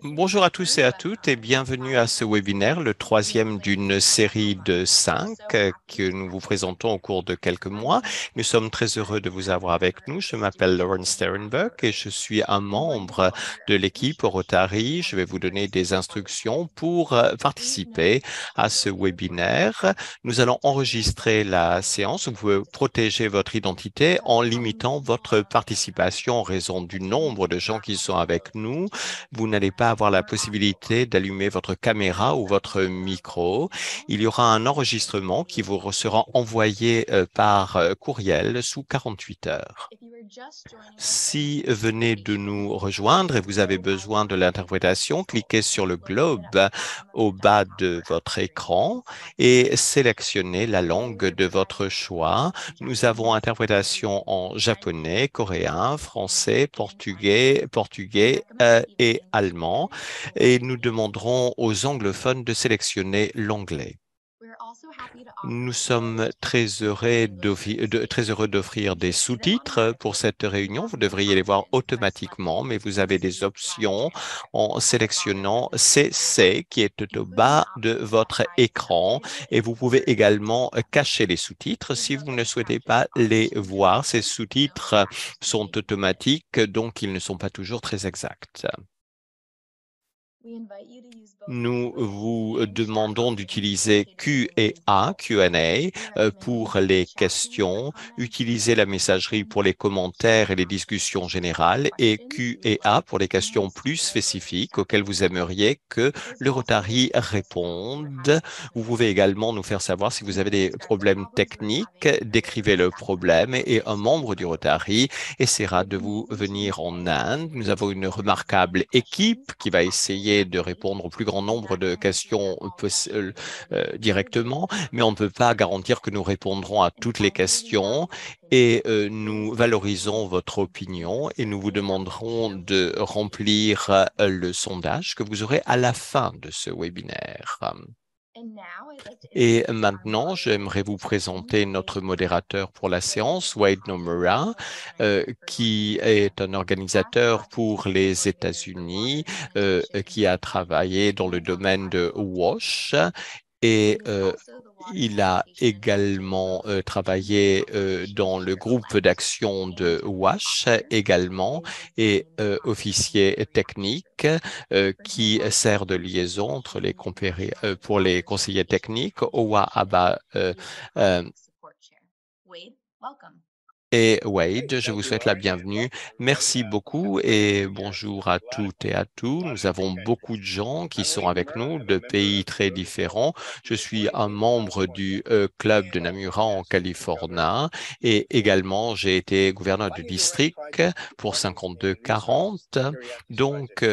Bonjour à tous et à toutes et bienvenue à ce webinaire, le troisième d'une série de 5 que nous vous présentons au cours de quelques mois. Nous sommes très heureux de vous avoir avec nous. Je m'appelle Lauren Sterenberg et je suis un membre de l'équipe Rotary. Je vais vous donner des instructions pour participer à ce webinaire. Nous allons enregistrer la séance. Vous pouvez protéger votre identité en limitant votre participation en raison du nombre de gens qui sont avec nous. Vous n'allez pas avoir la possibilité d'allumer votre caméra ou votre micro. Il y aura un enregistrement qui vous sera envoyé par courriel sous 48 heures. Si vous venez de nous rejoindre et vous avez besoin de l'interprétation, cliquez sur le globe au bas de votre écran et sélectionnez la langue de votre choix. Nous avons interprétation en japonais, coréen, français, portugais et allemand et nous demanderons aux anglophones de sélectionner l'anglais. Nous sommes très heureux d'offrir des sous-titres pour cette réunion. Vous devriez les voir automatiquement, mais vous avez des options en sélectionnant CC qui est tout au bas de votre écran et vous pouvez également cacher les sous-titres si vous ne souhaitez pas les voir. Ces sous-titres sont automatiques, donc ils ne sont pas toujours très exacts. Nous vous demandons d'utiliser Q&A pour les questions, utiliser la messagerie pour les commentaires et les discussions générales et Q&A pour les questions plus spécifiques auxquelles vous aimeriez que le Rotary réponde. Vous pouvez également nous faire savoir si vous avez des problèmes techniques, décrivez le problème et un membre du Rotary essaiera de vous venir en Inde. Nous avons une remarquable équipe qui va essayer de répondre au plus grand nombre de questions directement, mais on ne peut pas garantir que nous répondrons à toutes les questions et nous valorisons votre opinion et nous vous demanderons de remplir le sondage que vous aurez à la fin de ce webinaire. Et maintenant, j'aimerais vous présenter notre modérateur pour la séance, Wade Nomura, qui est un organisateur pour les États-Unis, qui a travaillé dans le domaine de WASH et il a également travaillé dans le groupe d'action de WASH également et officier technique qui sert de liaison entre les pour les conseillers techniques. Owa Abba et Wade, je vous souhaite la bienvenue. Merci beaucoup et bonjour à toutes et à tous. Nous avons beaucoup de gens qui sont avec nous de pays très différents. Je suis un membre du club de Namura en Californie et également j'ai été gouverneur du district pour 52-40. Donc,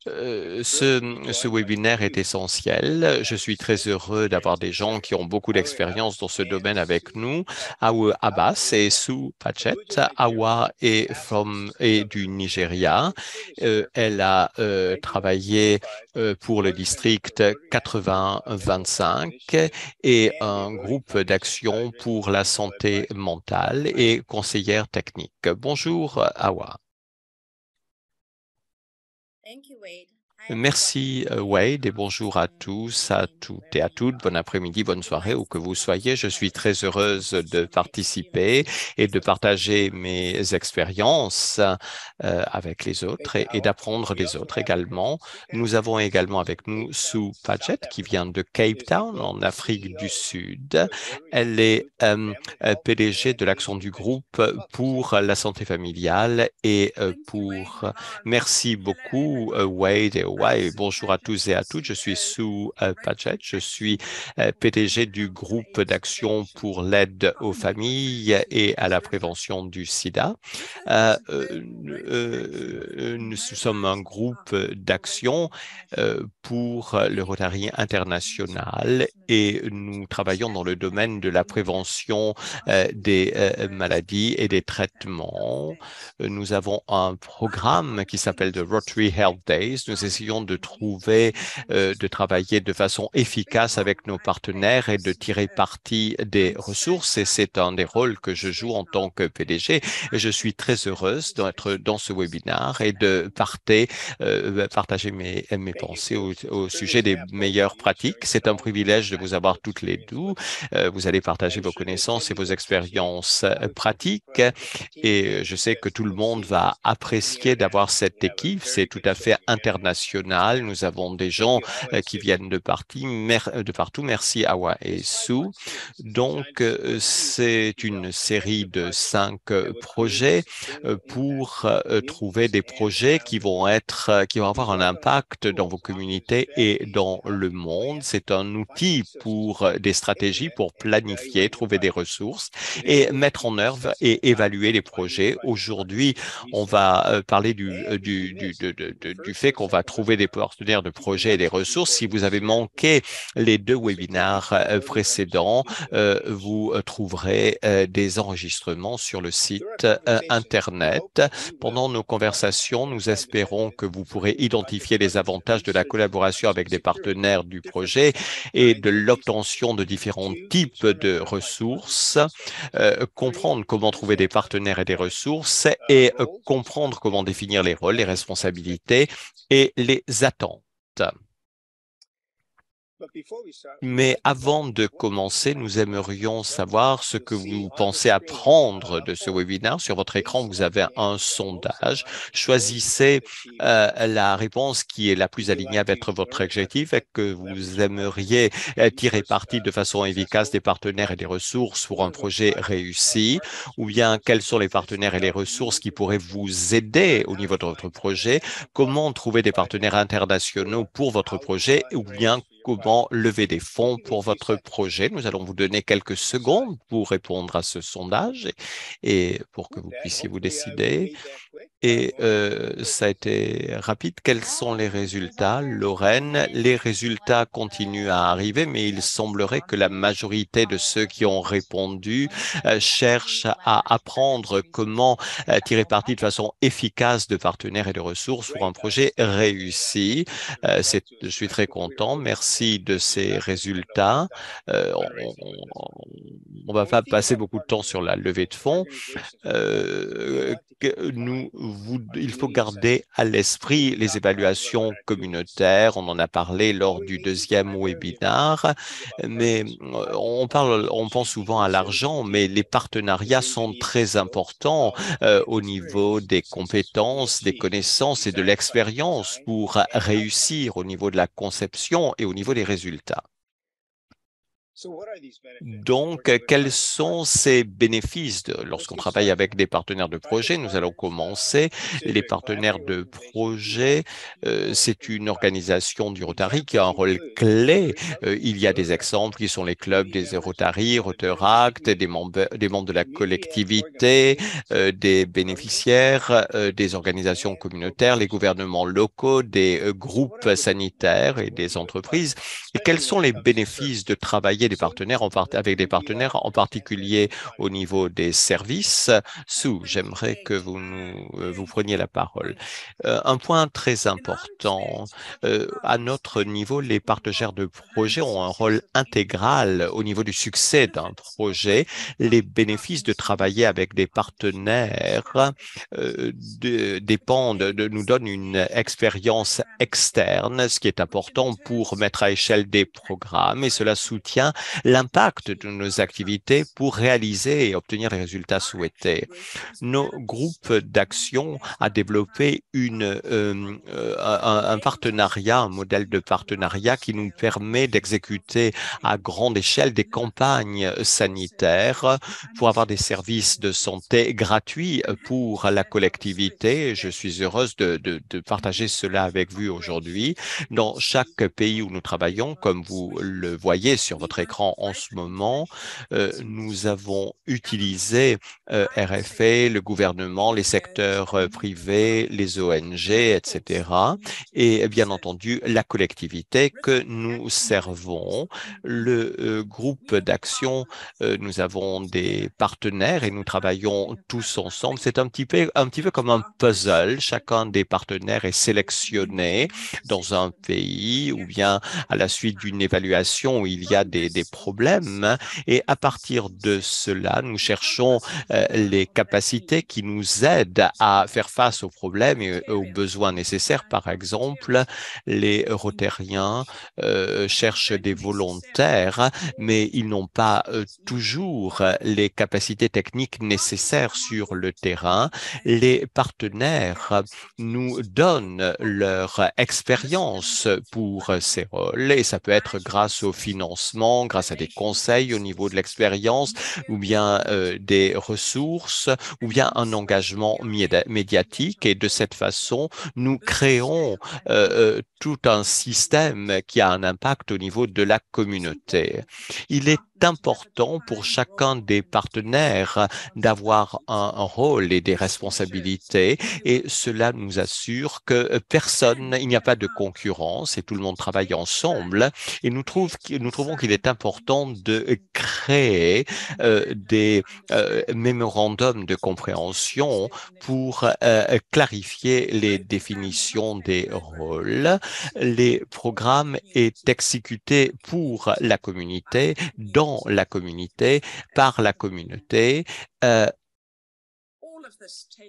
ce webinaire est essentiel. Je suis très heureux d'avoir des gens qui ont beaucoup d'expérience dans ce domaine avec nous. Awa Abbas et Sue Patchett. Awa est du Nigeria. Elle a travaillé pour le district 80-25 et un groupe d'action pour la santé mentale et conseillère technique. Bonjour, Awa. Merci Wade et bonjour à tous, à toutes et à toutes. Bon après-midi, bonne soirée où que vous soyez. Je suis très heureuse de participer et de partager mes expériences avec les autres et d'apprendre des autres également. Nous avons également avec nous Sue Padgett qui vient de Cape Town en Afrique du Sud. Elle est PDG de l'action du groupe pour la santé familiale et Merci beaucoup Wade et bonjour à tous et à toutes. Je suis Sue Padgett. Je suis PDG du groupe d'action pour l'aide aux familles et à la prévention du sida. Nous sommes un groupe d'action pour le Rotary international et nous travaillons dans le domaine de la prévention des maladies et des traitements. Nous avons un programme qui s'appelle The Rotary Health Days. Nous essayons essayons de trouver, de travailler de façon efficace avec nos partenaires et de tirer parti des ressources. Et c'est un des rôles que je joue en tant que PDG. Et je suis très heureuse d'être dans ce webinaire et de partager mes pensées au sujet des meilleures pratiques. C'est un privilège de vous avoir toutes les deux. Vous allez partager vos connaissances et vos expériences pratiques. Et je sais que tout le monde va apprécier d'avoir cette équipe. C'est tout à fait international. Nous avons des gens qui viennent de partout. Merci Awa et Sue. Donc, c'est une série de 5 projets pour trouver des projets qui vont avoir un impact dans vos communautés et dans le monde. C'est un outil pour des stratégies pour planifier, trouver des ressources et mettre en œuvre et évaluer les projets. Aujourd'hui, on va parler du fait qu'on va trouver des partenaires de projets et des ressources. Si vous avez manqué les 2 webinaires précédents, vous trouverez des enregistrements sur le site Internet. Pendant nos conversations, nous espérons que vous pourrez identifier les avantages de la collaboration avec des partenaires du projet et de l'obtention de différents types de ressources, comprendre comment trouver des partenaires et des ressources et comprendre comment définir les rôles, les responsabilités et les attentes. Mais avant de commencer, nous aimerions savoir ce que vous pensez apprendre de ce webinaire. Sur votre écran, vous avez un sondage. Choisissez la réponse qui est la plus alignée avec votre objectif et que vous aimeriez tirer parti de façon efficace des partenaires et des ressources pour un projet réussi, ou bien quels sont les partenaires et les ressources qui pourraient vous aider au niveau de votre projet, comment trouver des partenaires internationaux pour votre projet, ou bien comment lever des fonds pour votre projet. Nous allons vous donner quelques secondes pour répondre à ce sondage et pour que vous puissiez vous décider. Et ça a été rapide. Quels sont les résultats, Lorraine? Les résultats continuent à arriver, mais il semblerait que la majorité de ceux qui ont répondu cherchent à apprendre comment tirer parti de façon efficace de partenaires et de ressources pour un projet réussi. Je suis très content. Merci de ces résultats. On va pas passer beaucoup de temps sur la levée de fonds. Il faut garder à l'esprit les évaluations communautaires. On en a parlé lors du 2e webinaire, mais on pense souvent à l'argent, mais les partenariats sont très importants au niveau des compétences, des connaissances et de l'expérience pour réussir au niveau de la conception et au niveau des résultats. Donc, quels sont ces bénéfices lorsqu'on travaille avec des partenaires de projet? Nous allons commencer. Les partenaires de projet, c'est une organisation du Rotary qui a un rôle clé. Il y a des exemples qui sont les clubs des Rotary, Rotaract, des membres de la collectivité, des bénéficiaires, des organisations communautaires, les gouvernements locaux, des groupes sanitaires et des entreprises. Et quels sont les bénéfices de travailler avec des partenaires, en particulier au niveau des services? Sue, j'aimerais que vous preniez la parole. Un point très important, à notre niveau, les partenaires de projet ont un rôle intégral au niveau du succès d'un projet. Les bénéfices de travailler avec des partenaires nous donnent une expérience externe, ce qui est important pour mettre à échelle des programmes, et cela soutient l'impact de nos activités pour réaliser et obtenir les résultats souhaités. Nos groupes d'action a développé un partenariat, un modèle de partenariat qui nous permet d'exécuter à grande échelle des campagnes sanitaires pour avoir des services de santé gratuits pour la collectivité. Je suis heureuse de partager cela avec vous aujourd'hui. Dans chaque pays où nous travaillons, comme vous le voyez sur votre écran en ce moment. Nous avons utilisé RFA, le gouvernement, les secteurs privés, les ONG, etc. Et bien entendu, la collectivité que nous servons. Le groupe d'action, nous avons des partenaires et nous travaillons tous ensemble. C'est un petit peu comme un puzzle. Chacun des partenaires est sélectionné dans un pays ou bien à la suite d'une évaluation où il y a des problèmes. Et à partir de cela, nous cherchons les capacités qui nous aident à faire face aux problèmes et aux besoins nécessaires. Par exemple, les Rotariens cherchent des volontaires, mais ils n'ont pas toujours les capacités techniques nécessaires sur le terrain. Les partenaires nous donnent leur expérience pour ces rôles et ça peut être grâce au financement, grâce à des conseils au niveau de l'expérience ou bien des ressources ou bien un engagement médiatique et de cette façon, nous créons tout un système qui a un impact au niveau de la communauté. Il est important pour chacun des partenaires d'avoir un rôle et des responsabilités et cela nous assure que il n'y a pas de concurrence et tout le monde travaille ensemble et nous trouvons qu'il est important de créer des mémorandums de compréhension pour clarifier les définitions des rôles. Les programmes est exécuté pour la communauté, dans la communauté, par la communauté.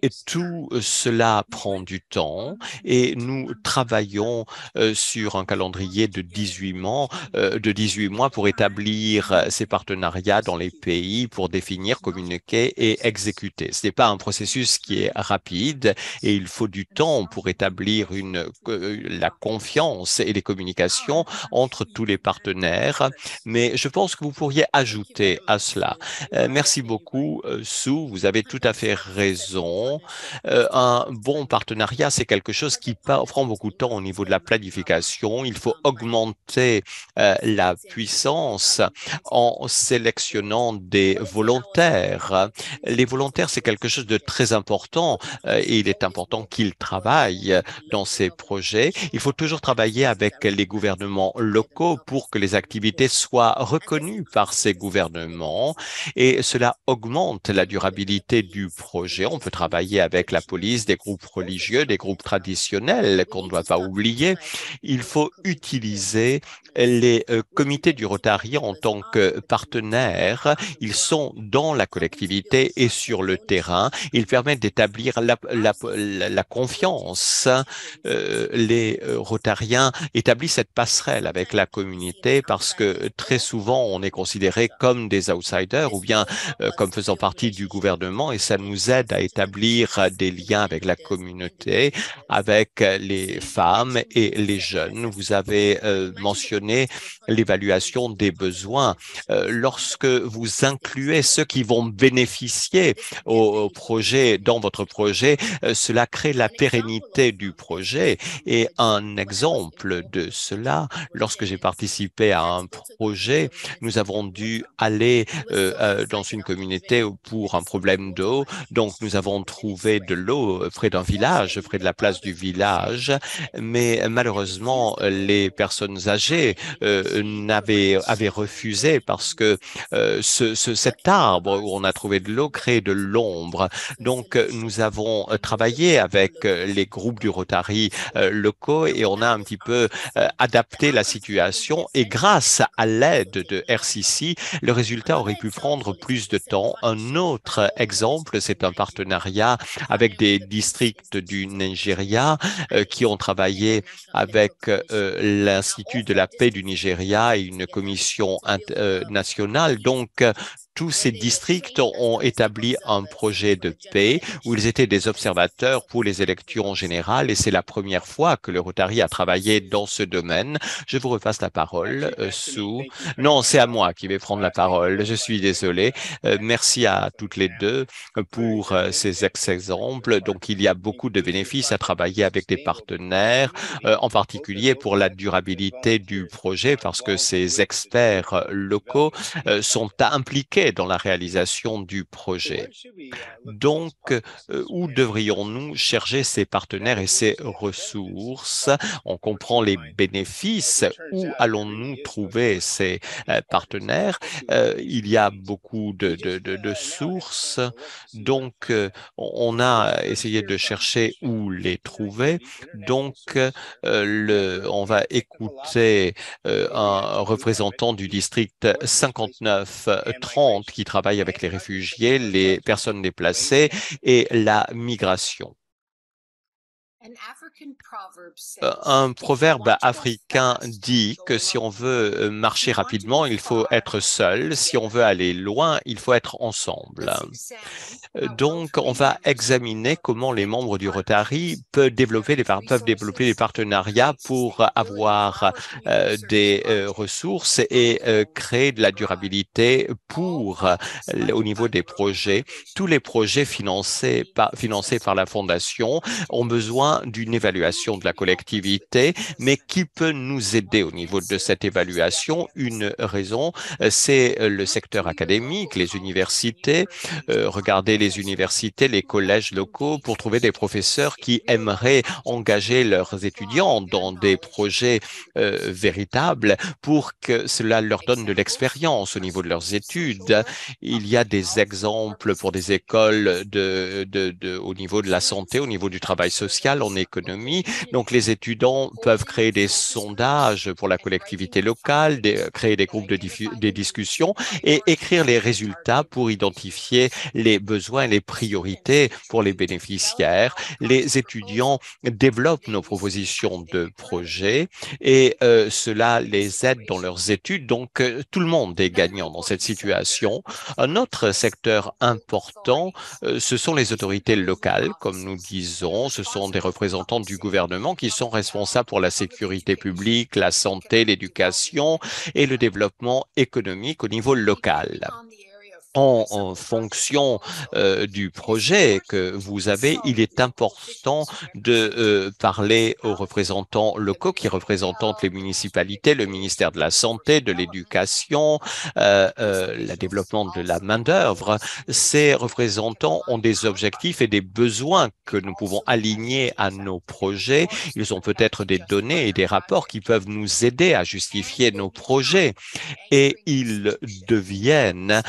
Et tout cela prend du temps et nous travaillons sur un calendrier de 18 mois pour établir ces partenariats dans les pays, pour définir, communiquer et exécuter. Ce n'est pas un processus qui est rapide et il faut du temps pour établir la confiance et les communications entre tous les partenaires. Mais je pense que vous pourriez ajouter à cela. Merci beaucoup, Sue. Vous avez tout à fait raison. Un bon partenariat, c'est quelque chose qui prend beaucoup de temps au niveau de la planification. Il faut augmenter la puissance en sélectionnant des volontaires. Les volontaires, c'est quelque chose de très important et il est important qu'ils travaillent dans ces projets. Il faut toujours travailler avec les gouvernements locaux pour que les activités soient reconnues par ces gouvernements et cela augmente la durabilité du projet. On peut travailler avec la police, des groupes religieux, des groupes traditionnels qu'on ne doit pas oublier. Il faut utiliser les comités du Rotary en tant que partenaires. Ils sont dans la collectivité et sur le terrain. Ils permettent d'établir la confiance. Les Rotariens établissent cette passerelle avec la communauté parce que très souvent on est considéré comme des outsiders ou bien comme faisant partie du gouvernement et ça nous aide à établir des liens avec la communauté, avec les femmes et les jeunes. Vous avez mentionné l'évaluation des besoins. Lorsque vous incluez ceux qui vont bénéficier au projet, dans votre projet, cela crée la pérennité du projet. Et un exemple de cela, lorsque j'ai participé à un projet, nous avons dû aller dans une communauté pour un problème d'eau. Donc, nous avons trouvé de l'eau près d'un village, près de la place du village. Mais malheureusement, les personnes âgées avaient refusé parce que cet arbre où on a trouvé de l'eau crée de l'ombre. Donc, nous avons travaillé avec les groupes du Rotary locaux et on a un petit peu adapté la situation. Et grâce à l'aide de RCC, le résultat aurait pu prendre plus de temps. Un autre exemple, c'est un partenariat avec des districts du Nigeria qui ont travaillé avec l'Institut de la paix du Nigeria et une commission nationale. Donc, tous ces districts ont établi un projet de paix où ils étaient des observateurs pour les élections générales et c'est la première fois que le Rotary a travaillé dans ce domaine. Je vous repasse la parole, Sue. Non, c'est à moi qui vais prendre la parole. Je suis désolé. Merci à toutes les deux pour ces exemples. Donc, il y a beaucoup de bénéfices à travailler avec des partenaires, en particulier pour la durabilité du projet, parce que ces experts locaux sont impliqués dans la réalisation du projet. Donc, où devrions-nous chercher ces partenaires et ces ressources? On comprend les bénéfices. Où allons-nous trouver ces partenaires? Il y a beaucoup de sources. Donc, on a essayé de chercher où les trouver. Donc, on va écouter un représentant du district 59-30 qui travaille avec les réfugiés, les personnes déplacées et la migration. Un proverbe africain dit que si on veut marcher rapidement, il faut être seul. Si on veut aller loin, il faut être ensemble. Donc, on va examiner comment les membres du Rotary peuvent développer des partenariats pour avoir des ressources et créer de la durabilité au niveau des projets. Tous les projets financés par la Fondation ont besoin d'une évaluation de la collectivité, mais qui peut nous aider au niveau de cette évaluation? Une raison, c'est le secteur académique, les universités. Regardez les universités, les collèges locaux pour trouver des professeurs qui aimeraient engager leurs étudiants dans des projets véritables pour que cela leur donne de l'expérience au niveau de leurs études. Il y a des exemples pour des écoles au niveau de la santé, au niveau du travail social, en économie. Donc, les étudiants peuvent créer des sondages pour la collectivité locale, créer des groupes des discussions et écrire les résultats pour identifier les besoins et les priorités pour les bénéficiaires. Les étudiants développent nos propositions de projets et cela les aide dans leurs études. Donc, tout le monde est gagnant dans cette situation. Un autre secteur important, ce sont les autorités locales, comme nous disons. Ce sont des représentants du gouvernement qui sont responsables pour la sécurité publique, la santé, l'éducation et le développement économique au niveau local. En fonction du projet que vous avez, il est important de parler aux représentants locaux qui représentent les municipalités, le ministère de la Santé, de l'Éducation, le développement de la main-d'œuvre. Ces représentants ont des objectifs et des besoins que nous pouvons aligner à nos projets. Ils ont peut-être des données et des rapports qui peuvent nous aider à justifier nos projets et ils deviennent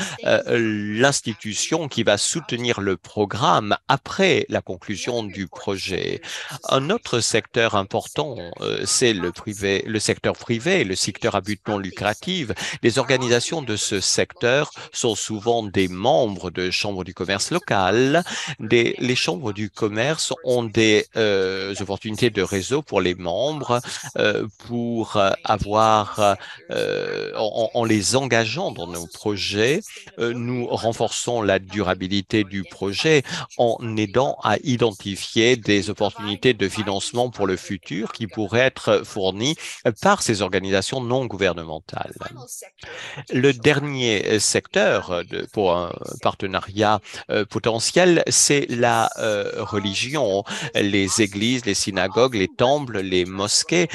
l'institution qui va soutenir le programme après la conclusion du projet. Un autre secteur important, c'est le secteur privé, le secteur à but non lucratif. Les organisations de ce secteur sont souvent des membres de chambres du commerce locales. Les chambres du commerce ont des opportunités de réseau pour les membres, pour avoir, en les engageant dans nos projets, nous renforçons la durabilité du projet en aidant à identifier des opportunités de financement pour le futur qui pourraient être fournies par ces organisations non gouvernementales. Le dernier secteur pour un partenariat potentiel, c'est la religion. Les églises, les synagogues, les temples, les mosquées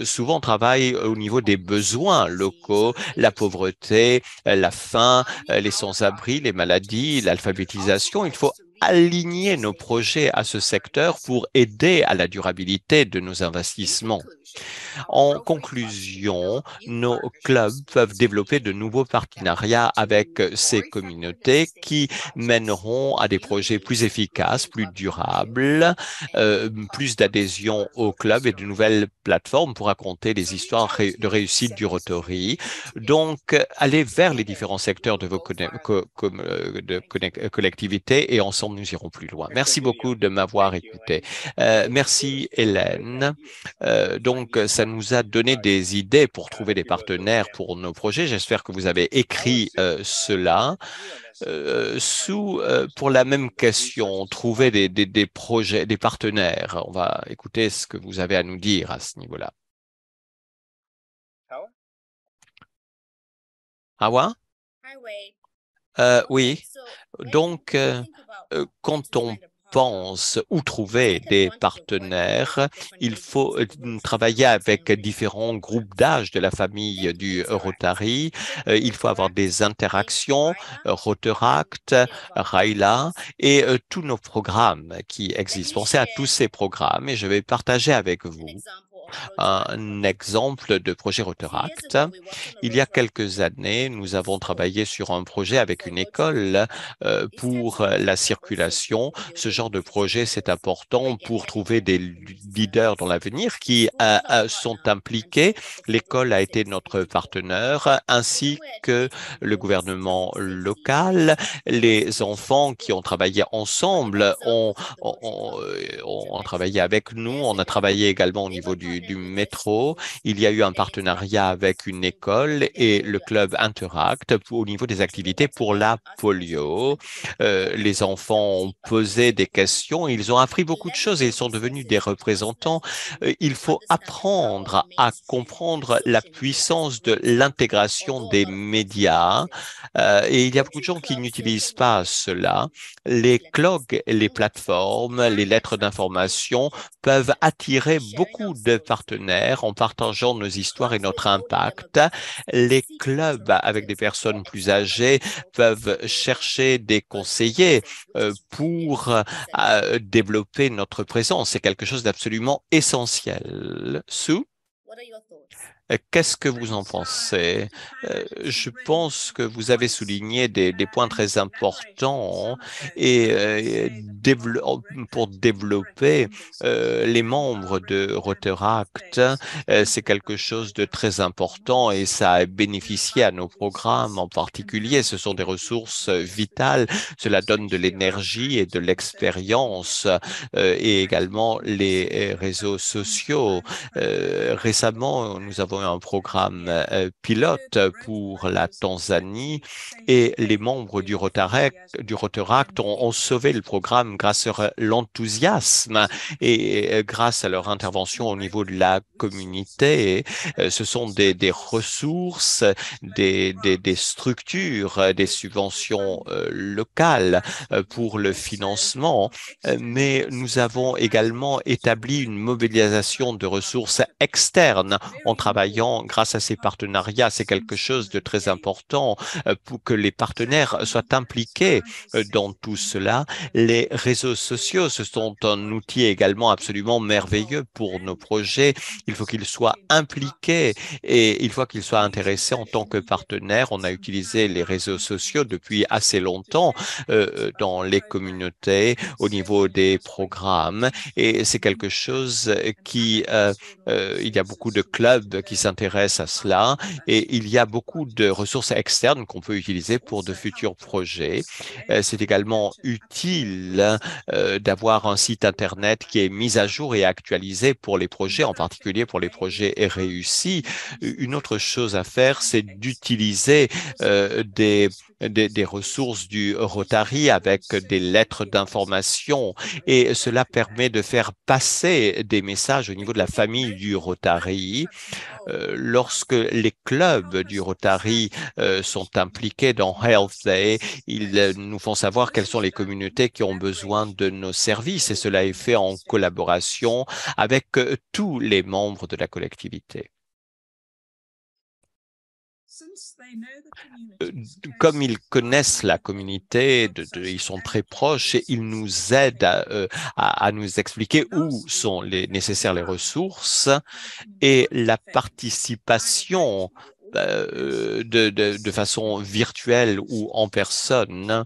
souvent travaillent au niveau des besoins locaux, la pauvreté, la faim, les sans-abri, les maladies, l'alphabétisation. Il faut aligner nos projets à ce secteur pour aider à la durabilité de nos investissements. En conclusion, nos clubs peuvent développer de nouveaux partenariats avec ces communautés qui mèneront à des projets plus efficaces, plus durables, plus d'adhésion au club et de nouvelles plateformes pour raconter les histoires de réussite du Rotary. Donc, allez vers les différents secteurs de vos collectivités et ensemble, nous irons plus loin. Merci beaucoup de m'avoir écouté. Merci Hélène. Donc, ça nous a donné des idées pour trouver des partenaires pour nos projets. J'espère que vous avez écrit cela. Pour la même question, trouver des projets, des partenaires. On va écouter ce que vous avez à nous dire à ce niveau-là. Awa? Oui. Donc, quand on pense où trouver des partenaires, il faut travailler avec différents groupes d'âge de la famille du Rotary. Il faut avoir des interactions, Rotaract, Raila et tous nos programmes qui existent. Pensez à tous ces programmes et je vais partager avec vous un exemple de projet Rotaract. Il y a quelques années, nous avons travaillé sur un projet avec une école pour la circulation. Ce genre de projet, c'est important pour trouver des leaders dans l'avenir qui sont impliqués. L'école a été notre partenaire, ainsi que le gouvernement local. Les enfants qui ont travaillé ensemble ont travaillé avec nous. On a travaillé également au niveau du métro. Il y a eu un partenariat avec une école et le club Interact au niveau des activités pour la polio. Les enfants ont posé des questions. Ils ont appris beaucoup de choses et ils sont devenus des représentants. Il faut apprendre à comprendre la puissance de l'intégration des médias. Et il y a beaucoup de gens qui n'utilisent pas cela. Les blogs, les plateformes, les lettres d'information peuvent attirer beaucoup de partenaires en partageant nos histoires et notre impact. Les clubs avec des personnes plus âgées peuvent chercher des conseillers pour développer notre présence. C'est quelque chose d'absolument essentiel. Sue? Qu'est-ce que vous en pensez? Je pense que vous avez souligné des points très importants et pour développer les membres de Rotaract, c'est quelque chose de très important et ça a bénéficié à nos programmes en particulier. Ce sont des ressources vitales. Cela donne de l'énergie et de l'expérience et également les réseaux sociaux. Récemment, nous avons eu un programme pilote pour la Tanzanie et les membres du Rotaract ont sauvé le programme grâce à l'enthousiasme et grâce à leur intervention au niveau de la communauté. Ce sont des ressources, des structures, des subventions locales pour le financement, mais nous avons également établi une mobilisation de ressources externes en travaillant grâce à ces partenariats. C'est quelque chose de très important pour que les partenaires soient impliqués dans tout cela. Les réseaux sociaux, ce sont un outil également absolument merveilleux pour nos projets. Il faut qu'ils soient impliqués et il faut qu'ils soient intéressés en tant que partenaires. On a utilisé les réseaux sociaux depuis assez longtemps dans les communautés, au niveau des programmes, et c'est quelque chose il y a beaucoup de clubs qui s'intéressent à cela et il y a beaucoup de ressources externes qu'on peut utiliser pour de futurs projets. C'est également utile d'avoir un site Internet qui est mis à jour et actualisé pour les projets, en particulier pour les projets réussis. Une autre chose à faire, c'est d'utiliser des ressources du Rotary avec des lettres d'information et cela permet de faire passer des messages au niveau de la famille du Rotary. Lorsque les clubs du Rotary sont impliqués dans Health Day, ils nous font savoir quelles sont les communautés qui ont besoin de nos services et cela est fait en collaboration avec tous les membres de la collectivité. Comme ils connaissent la communauté, ils sont très proches et ils nous aident à nous expliquer où sont nécessaires les ressources et la participation de façon virtuelle ou en personne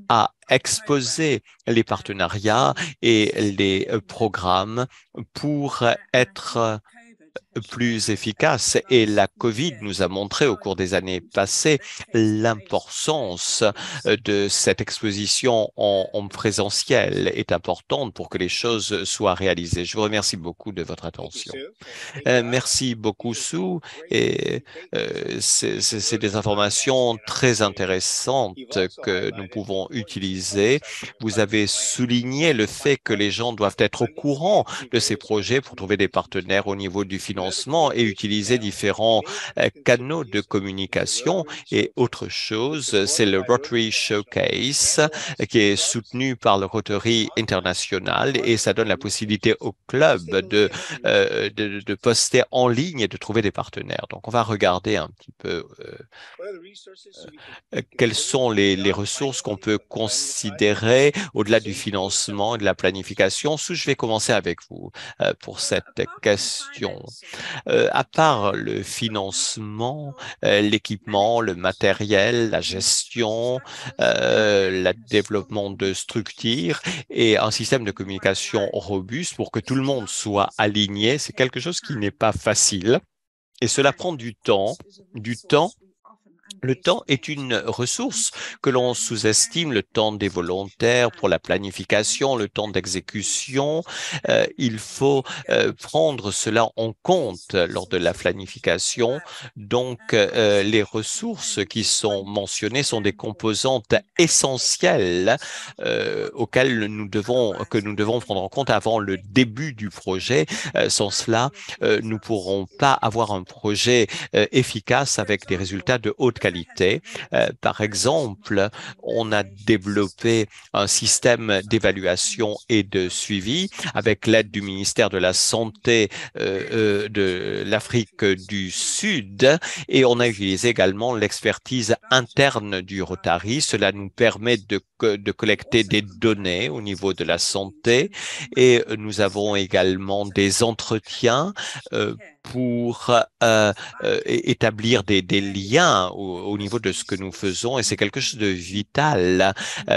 à exposer les partenariats et les programmes pour être plus efficace. Et la COVID nous a montré au cours des années passées l'importance de cette exposition en présentiel est importante pour que les choses soient réalisées. Je vous remercie beaucoup de votre attention. Merci beaucoup, Sue. Et c'est des informations très intéressantes que nous pouvons utiliser. Vous avez souligné le fait que les gens doivent être au courant de ces projets pour trouver des partenaires au niveau du financement et utiliser différents canaux de communication. Et autre chose, c'est le Rotary Showcase qui est soutenu par le Rotary International et ça donne la possibilité au club de poster en ligne et de trouver des partenaires. Donc, on va regarder un petit peu quelles sont les ressources qu'on peut considérer au-delà du financement et de la planification. Sue, je vais commencer avec vous pour cette question. À part le financement, l'équipement, le matériel, la gestion, le développement de structures et un système de communication robuste pour que tout le monde soit aligné, c'est quelque chose qui n'est pas facile et cela prend du temps. Le temps est une ressource que l'on sous-estime, le temps des volontaires pour la planification, le temps d'exécution. Il faut prendre cela en compte lors de la planification. Donc, les ressources qui sont mentionnées sont des composantes essentielles que nous devons prendre en compte avant le début du projet. Sans cela, nous ne pourrons pas avoir un projet efficace avec des résultats de haute qualité. Par exemple, on a développé un système d'évaluation et de suivi avec l'aide du ministère de la Santé de l'Afrique du Sud et on a utilisé également l'expertise interne du Rotary. Cela nous permet de collecter des données au niveau de la santé et nous avons également des entretiens pour établir des liens au niveau de ce que nous faisons et c'est quelque chose de vital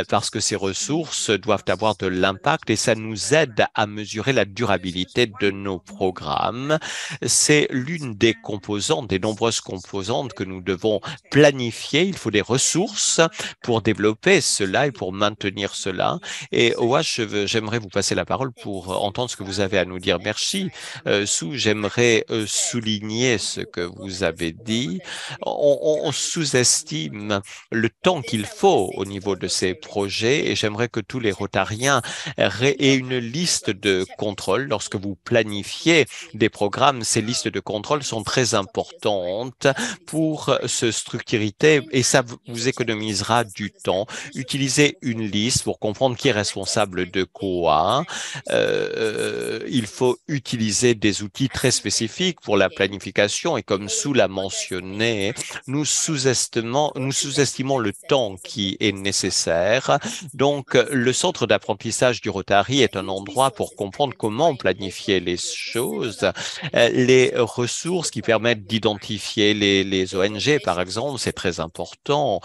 parce que ces ressources doivent avoir de l'impact et ça nous aide à mesurer la durabilité de nos programmes. C'est l'une des composantes, des nombreuses composantes que nous devons planifier. Il faut des ressources pour développer cela et pour maintenir cela. Et Owash, j'aimerais vous passer la parole pour entendre ce que vous avez à nous dire. Merci. Sue, j'aimerais souligner ce que vous avez dit. On sous-estime le temps qu'il faut au niveau de ces projets et j'aimerais que tous les Rotariens aient une liste de contrôle. Lorsque vous planifiez des programmes, ces listes de contrôle sont très importantes pour se structurer et ça vous économisera du temps. Utilisez une liste pour comprendre qui est responsable de quoi. Il faut utiliser des outils très spécifiques pour la planification et comme Sue l'a mentionné, nous sous-estimons le temps qui est nécessaire. Donc, le centre d'apprentissage du Rotary est un endroit pour comprendre comment planifier les choses. Les ressources qui permettent d'identifier les ONG, par exemple, c'est très important.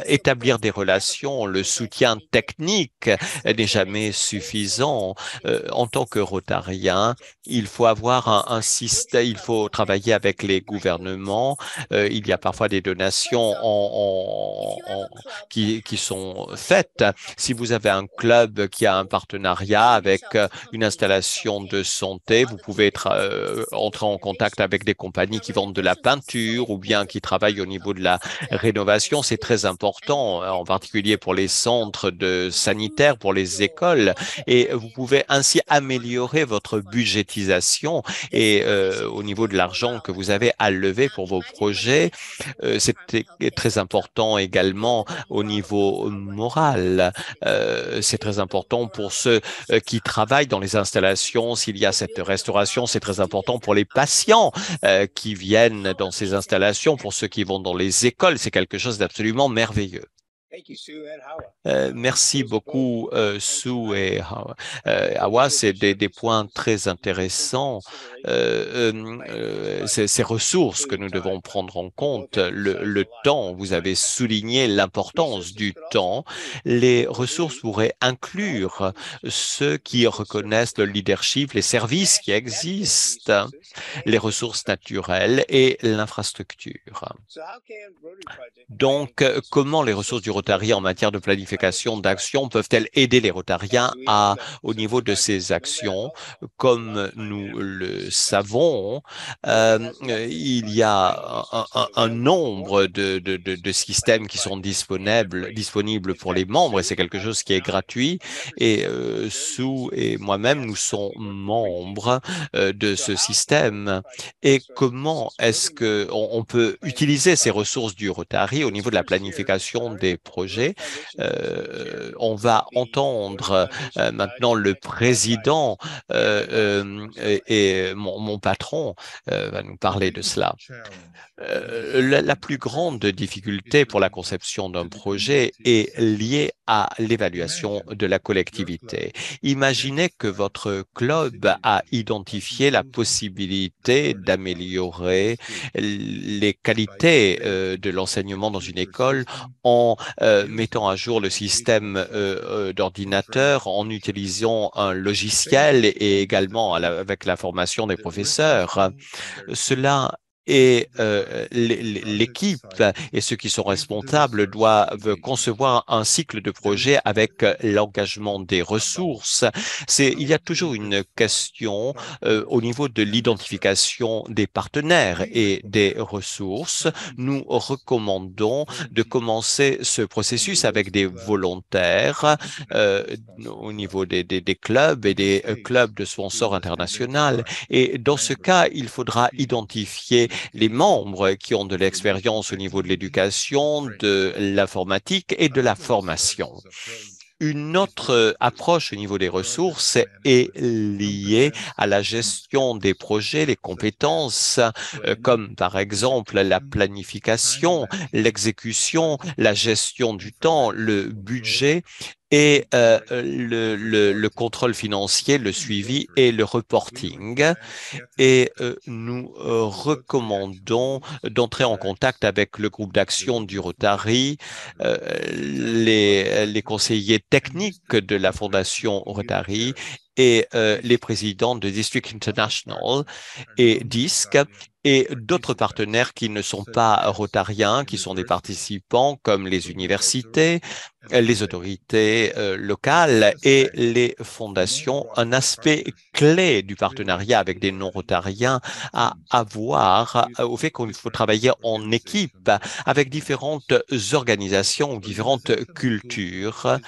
Établir des relations, le soutien technique n'est jamais suffisant. En tant que Rotarien, il faut avoir un système, il faut travailler avec les gouvernements. Il y a parfois des donations qui sont faites. Si vous avez un club qui a un partenariat avec une installation de santé, vous pouvez entrer en contact avec des compagnies qui vendent de la peinture ou bien qui travaillent au niveau de la rénovation. C'est très important, en particulier pour les centres sanitaires, pour les écoles. Et vous pouvez ainsi améliorer votre budgétisation et au niveau de l'argent que vous avez à lever pour vos projets. C'est très important également au niveau moral. C'est très important pour ceux qui travaillent dans les installations. S'il y a cette restauration, c'est très important pour les patients qui viennent dans ces installations, pour ceux qui vont dans les écoles. C'est quelque chose d'absolument merveilleux. Merci beaucoup, Sue et Hawa. Hawa, c'est des points très intéressants. Ces ressources que nous devons prendre en compte, le temps, vous avez souligné l'importance du temps. Les ressources pourraient inclure ceux qui reconnaissent le leadership, les services qui existent, les ressources naturelles et l'infrastructure. Donc, comment les ressources du Rotary en matière de planification d'action peuvent-elles aider les Rotariens au niveau de ces actions? Comme nous le savons, il y a un nombre de systèmes qui sont disponibles pour les membres et c'est quelque chose qui est gratuit. Et Sue et moi-même, nous sommes membres de ce système. Et comment est-ce que on peut utiliser ces ressources du Rotary au niveau de la planification des projets? On va entendre maintenant le président et mon patron va nous parler de cela. La plus grande difficulté pour la conception d'un projet est liée à l'évaluation de la collectivité. Imaginez que votre club a identifié la possibilité d'améliorer les qualités de l'enseignement dans une école en mettant à jour le système d'ordinateur, en utilisant un logiciel et également avec la formation des professeurs. Cela et l'équipe et ceux qui sont responsables doivent concevoir un cycle de projet avec l'engagement des ressources. Il y a toujours une question au niveau de l'identification des partenaires et des ressources. Nous recommandons de commencer ce processus avec des volontaires au niveau des clubs et des clubs de sponsors internationaux. Et dans ce cas, il faudra identifier les membres qui ont de l'expérience au niveau de l'éducation, de l'informatique et de la formation. Une autre approche au niveau des ressources est liée à la gestion des projets, les compétences, comme par exemple la planification, l'exécution, la gestion du temps, le budget et le contrôle financier, le suivi et le reporting. Et nous recommandons d'entrer en contact avec le groupe d'action du Rotary, les conseillers techniques de la Fondation Rotary et les présidents de District International et DISC et d'autres partenaires qui ne sont pas rotariens, qui sont des participants comme les universités, les autorités locales et les fondations. Un aspect clé du partenariat avec des non-rotariens à avoir au fait qu'il faut travailler en équipe avec différentes organisations ou différentes cultures.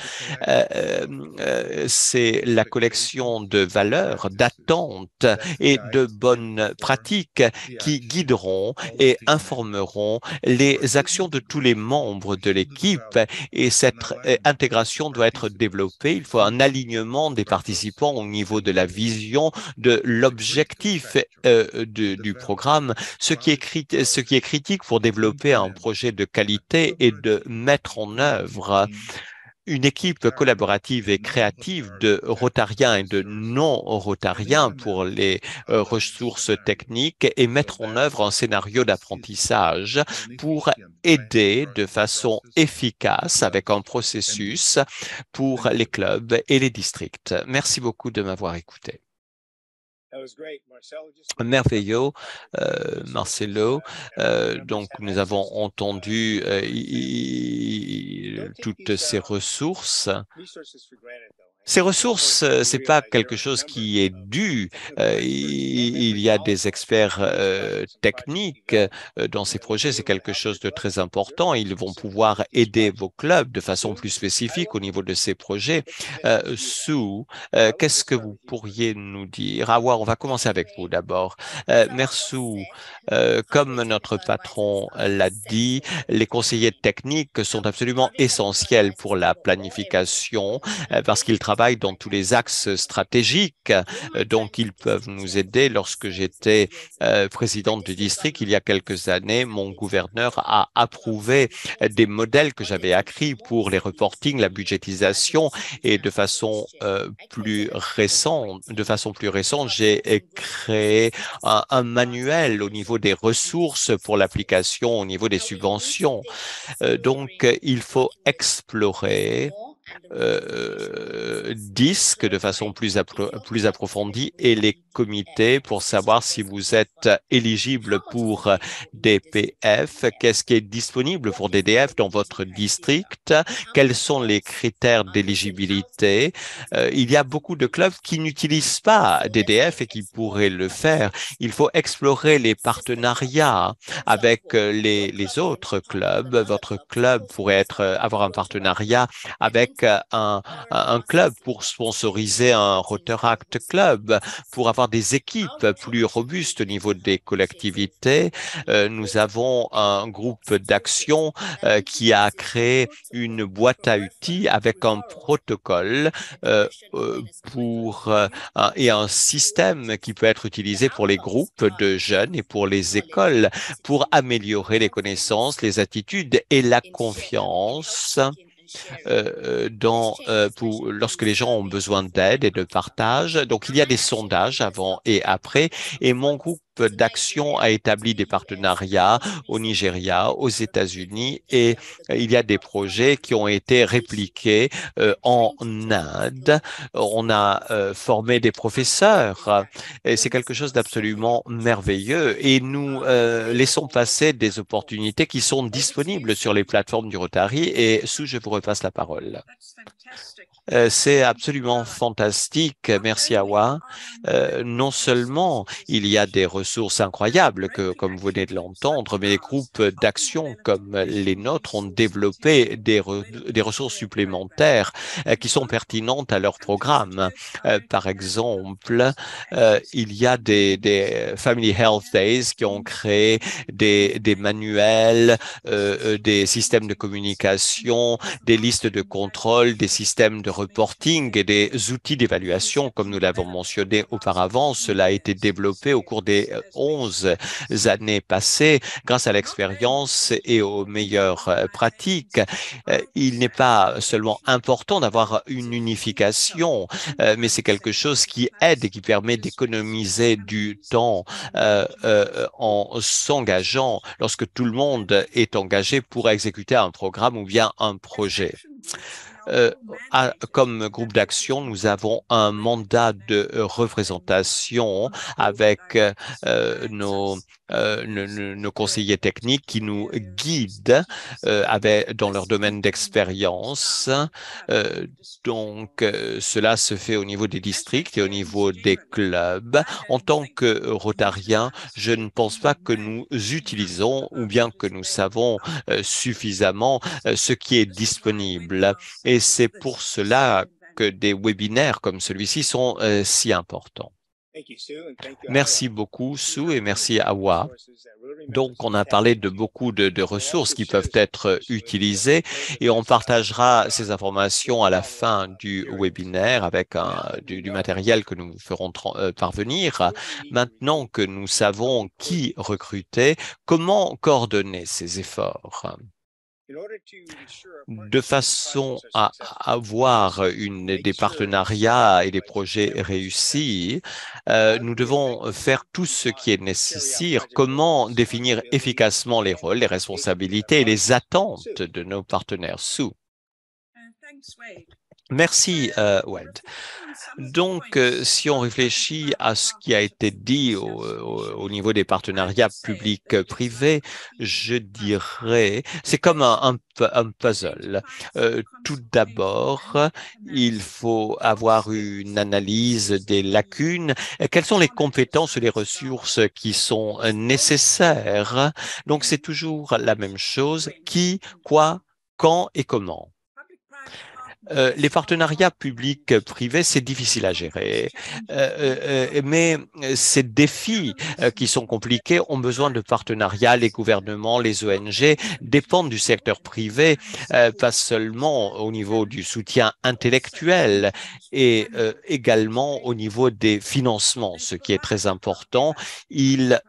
C'est la collection de valeurs, d'attentes et de bonnes pratiques qui guideront et informeront les actions de tous les membres de l'équipe et cette intégration doit être développée. Il faut un alignement des participants au niveau de la vision, de l'objectif du programme. Ce qui est critique pour développer un projet de qualité et de mettre en œuvre une équipe collaborative et créative de rotariens et de non-rotariens pour les ressources techniques et mettre en œuvre un scénario d'apprentissage pour aider de façon efficace avec un processus pour les clubs et les districts. Merci beaucoup de m'avoir écouté. Merveilleux, Marcelo. Donc, nous avons entendu toutes ces ressources. Ces ressources, c'est pas quelque chose qui est dû. Il y a des experts techniques dans ces projets. C'est quelque chose de très important. Ils vont pouvoir aider vos clubs de façon plus spécifique au niveau de ces projets. Sue, qu'est-ce que vous pourriez nous dire? Ah, ouais, on va commencer avec vous d'abord. Merci. Comme notre patron l'a dit, les conseillers techniques sont absolument essentiels pour la planification parce qu'ils travaillent travaillent dans tous les axes stratégiques. Donc, ils peuvent nous aider. Lorsque j'étais présidente du district, il y a quelques années, mon gouverneur a approuvé des modèles que j'avais écrits pour les reportings, la budgétisation, et de façon plus récente, j'ai créé un manuel au niveau des ressources pour l'application, au niveau des subventions. Donc, il faut explorer DISC de façon plus approfondie et les comités pour savoir si vous êtes éligible pour DPF, qu'est-ce qui est disponible pour DDF dans votre district, quels sont les critères d'éligibilité. Il y a beaucoup de clubs qui n'utilisent pas DDF et qui pourraient le faire. Il faut explorer les partenariats avec les autres clubs. Votre club pourrait avoir un partenariat avec un club pour sponsoriser un Rotaract Club, pour avoir des équipes plus robustes au niveau des collectivités. Nous avons un groupe d'action qui a créé une boîte à outils avec un protocole et un système qui peut être utilisé pour les groupes de jeunes et pour les écoles pour améliorer les connaissances, les attitudes et la confiance lorsque les gens ont besoin d'aide et de partage. Donc, il y a des sondages avant et après, et mon groupe d'action a établi des partenariats au Nigeria, aux États-Unis, et il y a des projets qui ont été répliqués en Inde. On a formé des professeurs, et c'est quelque chose d'absolument merveilleux, et nous laissons passer des opportunités qui sont disponibles sur les plateformes du Rotary, et Sue, je vous repasse la parole. C'est absolument fantastique. Merci, Awa. Non seulement il y a des ressources incroyables, comme vous venez de l'entendre, mais les groupes d'action comme les nôtres ont développé des ressources supplémentaires qui sont pertinentes à leur programme. Par exemple, il y a des Family Health Days qui ont créé des manuels, des systèmes de communication, des listes de contrôle, des systèmes de reporting et des outils d'évaluation, comme nous l'avons mentionné auparavant. Cela a été développé au cours des 11 années passées grâce à l'expérience et aux meilleures pratiques. Il n'est pas seulement important d'avoir une unification, mais c'est quelque chose qui aide et qui permet d'économiser du temps en s'engageant lorsque tout le monde est engagé pour exécuter un programme ou bien un projet. Comme groupe d'action, nous avons un mandat de représentation avec nos conseillers techniques qui nous guident dans leur domaine d'expérience. Cela se fait au niveau des districts et au niveau des clubs. En tant que Rotarien, je ne pense pas que nous utilisons ou bien que nous savons suffisamment ce qui est disponible. Et c'est pour cela que des webinaires comme celui-ci sont si importants. Merci beaucoup, Sue, et merci, Awa. Donc, on a parlé de beaucoup de ressources qui peuvent être utilisées et on partagera ces informations à la fin du webinaire avec du matériel que nous ferons parvenir. Maintenant que nous savons qui recruter, comment coordonner ces efforts? De façon à avoir des partenariats et des projets réussis, nous devons faire tout ce qui est nécessaire. Comment définir efficacement les rôles, les responsabilités et les attentes de nos partenaires? Sue. Merci, Wade. Donc, si on réfléchit à ce qui a été dit au niveau des partenariats publics-privés, je dirais, c'est comme un puzzle. Tout d'abord, il faut avoir une analyse des lacunes. Quelles sont les compétences et les ressources qui sont nécessaires? Donc, c'est toujours la même chose. Qui, quoi, quand et comment. Les partenariats publics-privés, c'est difficile à gérer, mais ces défis qui sont compliqués ont besoin de partenariats. Les gouvernements, les ONG dépendent du secteur privé, pas seulement au niveau du soutien intellectuel et également au niveau des financements, ce qui est très important. Ils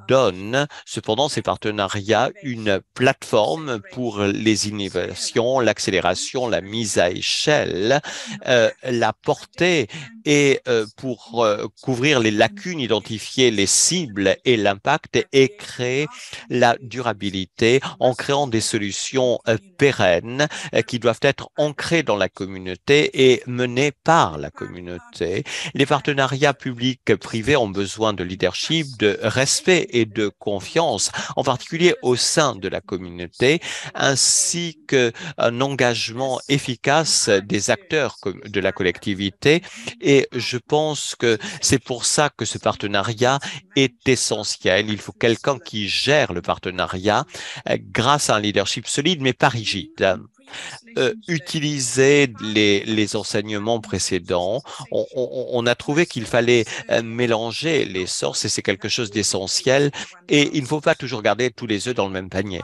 donnent cependant ces partenariats une plateforme pour les innovations, l'accélération, la mise à échelle, la portée et pour couvrir les lacunes, identifier les cibles et l'impact et créer la durabilité en créant des solutions pérennes qui doivent être ancrées dans la communauté et menées par la communauté. Les partenariats publics-privés ont besoin de leadership, de respect et de confiance, en particulier au sein de la communauté, ainsi qu'un engagement efficace des acteurs de la collectivité. Et je pense que c'est pour ça que ce partenariat est essentiel. Il faut quelqu'un qui gère le partenariat grâce à un leadership solide, mais pas rigide. Utiliser les enseignements précédents. On a trouvé qu'il fallait mélanger les sources et c'est quelque chose d'essentiel. Et il ne faut pas toujours garder tous les œufs dans le même panier.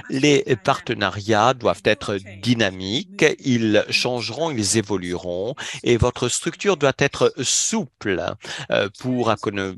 Les partenariats doivent être dynamiques, ils changeront, ils évolueront et votre structure doit être souple pour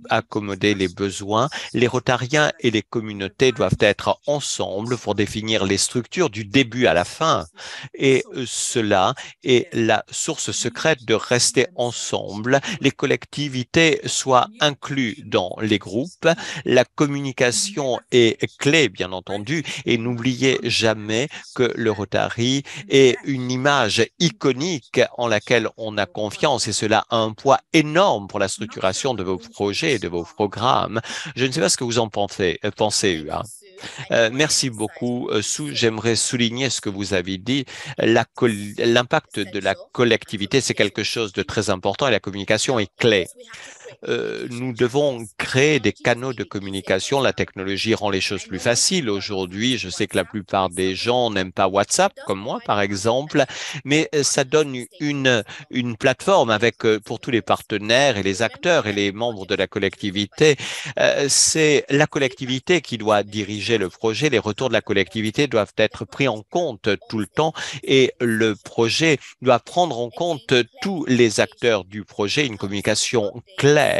accommoder les besoins. Les Rotariens et les communautés doivent être ensemble pour définir les structures du début à la fin. Et cela est la source secrète de rester ensemble. Les collectivités soient incluses dans les groupes. La communication est clé, bien entendu, et n'oubliez jamais que le Rotary est une image iconique en laquelle on a confiance et cela a un poids énorme pour la structuration de vos projets et de vos programmes. Je ne sais pas ce que vous en pensez, Hua. Merci beaucoup, Sue. J'aimerais souligner ce que vous avez dit. L'impact de la collectivité, c'est quelque chose de très important et la communication est clé. Nous devons créer des canaux de communication. La technologie rend les choses plus faciles. Aujourd'hui, je sais que la plupart des gens n'aiment pas WhatsApp, comme moi, par exemple, mais ça donne une plateforme avec, pour tous les partenaires et les acteurs et les membres de la collectivité. C'est la collectivité qui doit diriger le projet. Les retours de la collectivité doivent être pris en compte tout le temps et le projet doit prendre en compte tous les acteurs du projet, une communication claire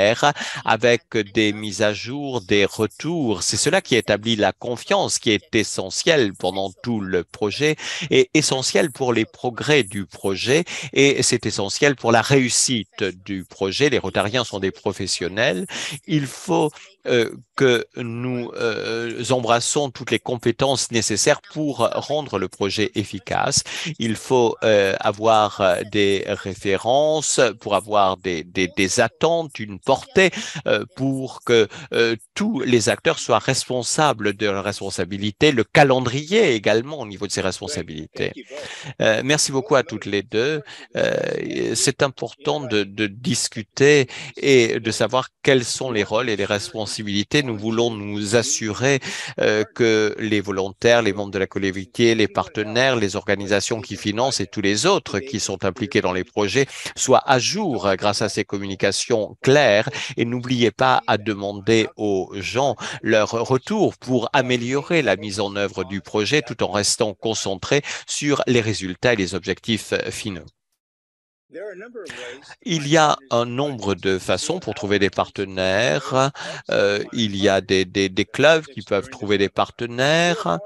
avec des mises à jour, des retours. C'est cela qui établit la confiance qui est essentielle pendant tout le projet et essentielle pour les progrès du projet et c'est essentiel pour la réussite du projet. Les Rotariens sont des professionnels. Il faut que nous embrassons toutes les compétences nécessaires pour rendre le projet efficace. Il faut avoir des références, pour avoir des attentes, une portée, pour que tous les acteurs soient responsables de leurs responsabilités, le calendrier également au niveau de ses responsabilités. Merci beaucoup à toutes les deux. C'est important de discuter et de savoir quels sont les rôles et les responsabilités. Nous voulons nous assurer que les volontaires, les membres de la collectivité, les partenaires, les organisations qui financent et tous les autres qui sont impliqués dans les projets soient à jour grâce à ces communications claires. Et n'oubliez pas à demander aux gens leur retour pour améliorer la mise en œuvre du projet tout en restant concentré sur les résultats et les objectifs finaux. Il y a un nombre de façons pour trouver des partenaires. Il y a des clubs qui peuvent trouver des partenaires.